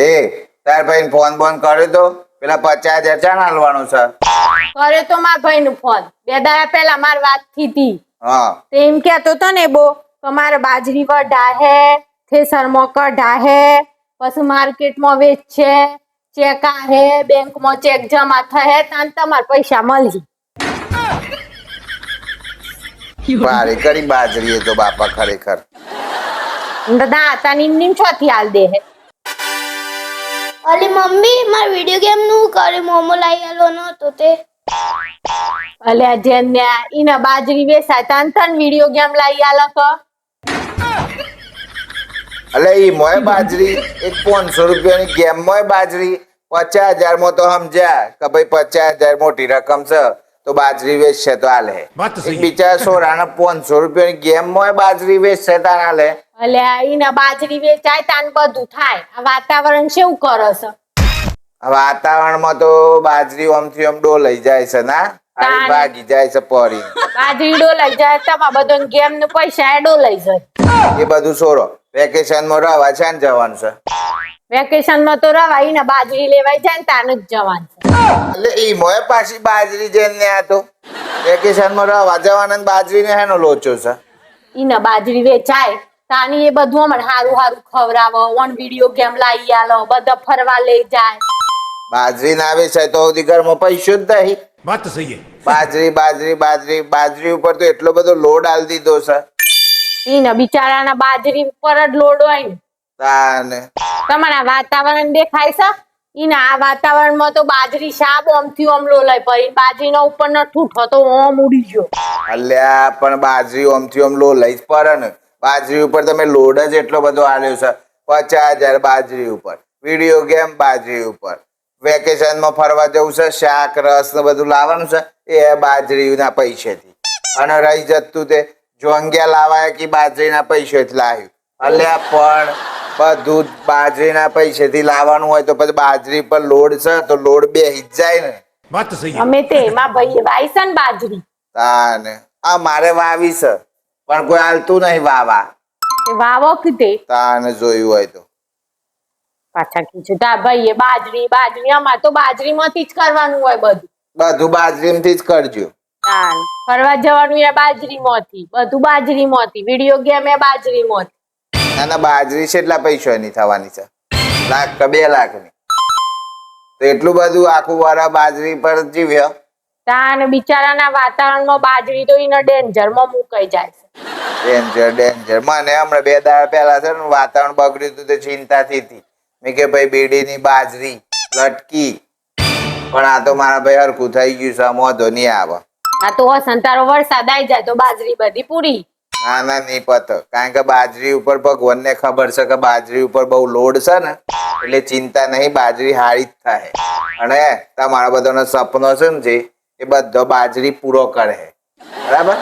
એ તાર ભાઈ ફોન બોન કર્યો તો પેલા 50,000 ચાણ હાલવાનું છે? કર્યો તો મારા ભાઈ નું ફોન 2 દાડા પહેલા મારી વાત થઈ હતી. હા તે એમ કેતો તો ને બો તમારે બાજરી વઢાહે, થેસરમાં કઢાહે, પછી માર્કેટમાં વેચશે, ચેક આહે, બેંકમાં ચેક જમા થહે, તાન તમારે પૈસા મળી. ભારે કરી બાજરી તો બાપા ખરેખર. દાતા નીમ છોથી હાલ દે હે. અલી મમ્મી માર વિડિયો ગેમ નું કરે મોમો લાઈ આલો નતો તે. અલ્યા જેને ઈના બાજરી વેચાય તાન તન વિડિયો ગેમ લાઈ આલો તો. અલે ઈ મોય બાજરી એક 500 રૂપિયાની ગેમ મોય બાજરી 50,000 માં તો સમજ્યા કે ભાઈ 50,000 મોટી રકમ છે તો બાજરી વેચશે તો હાલે. એક બિચારા છોરાને 500 રૂપિયાની ગેમ મોય બાજરી વેચશે તાન હાલે. અલ્યા ઈના બાજરી વેચાય તાન બધું થાય. આ વાતાવરણ કેવું કરે છે? વાતાવરણમાં તો બાજરી ઓમથી ઓમ ડોલાઈ જાય છે ના હારી ભાગી જાય છે પરી. બાજરી ડોલાઈ જાય તમા બધો ગેમ નું પૈસા ડોલાઈ જાય. એ બધું છોડો. વેકેશન માં રહેવા છે ને જવાનું છે? વેકેશન માં તો રવાય ને બાજરી લેવાય જાય ને તાન જ જવાનું છે. એટલે ઈ મોય પાછી બાજરી જઈને આ તો વેકેશન માં રહેવા જવાના ને બાજરી ને હેનો લોચો છે? ઈને બાજરી વેચાય તાની એ બધું અમને હારું હારું ખવરાવો, ઓન વિડિયો ગેમ લાવી આલો, બધા ફરવા લઈ જાય. બાજરી ના વેચાય તો સુધી ઘરમાં પૈસો જ નહીં. વાત તો સહી બાજરી બાજરી બાજરી બાજરી ઉપર તો એટલો બધો લોડ આલ દીધો છે. ઈને બિચારાના બાજરી ઉપર જ લોડ હોય ને. તાને તમારા વાતાવરણ દેખાય છે? ઈને આ વાતાવરણમાં તો બાજરી સાબ ઓમથી ઓમ લોલાય પડી, બાજરીનો ઉપરનો ઠૂઠો તો ઓમ ઉડી ગયો. અલ્યા પણ બાજરી ઓમથી ઓમ લો લઈ જ પડે ને. બાજરી ઉપર તમે લોડ જ એટલો બધો આલ્યો છે. 50,000 બાજરી ઉપર, વિડીયો ગેમ બાજરી ઉપર, વેકેશન માં ફરવા જવું છે, શાક રસ ને બધું લાવવાનું છે એ બાજરી ના પૈસેથી, અને રહી જતું તે જોંગ્યા લાવાય કે બાજરી ના પૈસેથી લાવ્યું. અલ્યા પણ બધું બાજરી ના પૈસેથી લાવવાનું હોય તો પછી બાજરી પર લોડ છે તો લોડ બેહી જ જાય ને. વાત તો સહી અમે તે એમાં ભાઈ વાઈ છે ને બાજરી. તાને આ મારે વાવી છે પણ કોઈ હાલતું નહીં વાવા. તે વાવો કીધે તાને જોયું હોય તો પાછા કીધું તા ભાઈ બાજરી બાજરી અમાર તો બાજરી માંથી જ કરવાનું હોય બધું. બધું બાજરીમાંથી જ કરજો. તાન ફરવા જવાનું એ બાજરી માંથી, બધું બાજરી માંથી, વિડિયો ગેમ એ બાજરી માંથી. ના બાજરી કેટલા પૈસાની થવાની છે? 1 લાખ કે 2 લાખની? તો એટલું બધું આખું વરા બાજરી પર જીવ્યો. તાન બિચારાના વાતાવરણમાં બાજરી તો ઈને ડેન્જરમાં મુકાઈ જાય છે. Danger danger. મને હમણાં 2 દાડા પહેલા છે ને વાતાવરણ બગડ્યું હતું તે ચિંતા થઈ હતી. મેં કે ભાઈ બીડીની બાજરી લટકી, પણ આ તો મારા ભાઈ હરખું થઈ ગયું છે, મોઢો નહીં આવે. આ તો સંતારો વરસાદ આવી જાય તો બાજરી બધી પૂરી. ના નહીં પતો, કારણ કે બાજરી ઉપર ભગવાનને ખબર છે કે બાજરી ઉપર બહુ લોડ છે ને એટલે ચિંતા નહીં, બાજરી હારી જ થાય. અને તમારા બધાનો સપનો છે ને જે એ બધો બાજરી પૂરો કરે. બરાબર?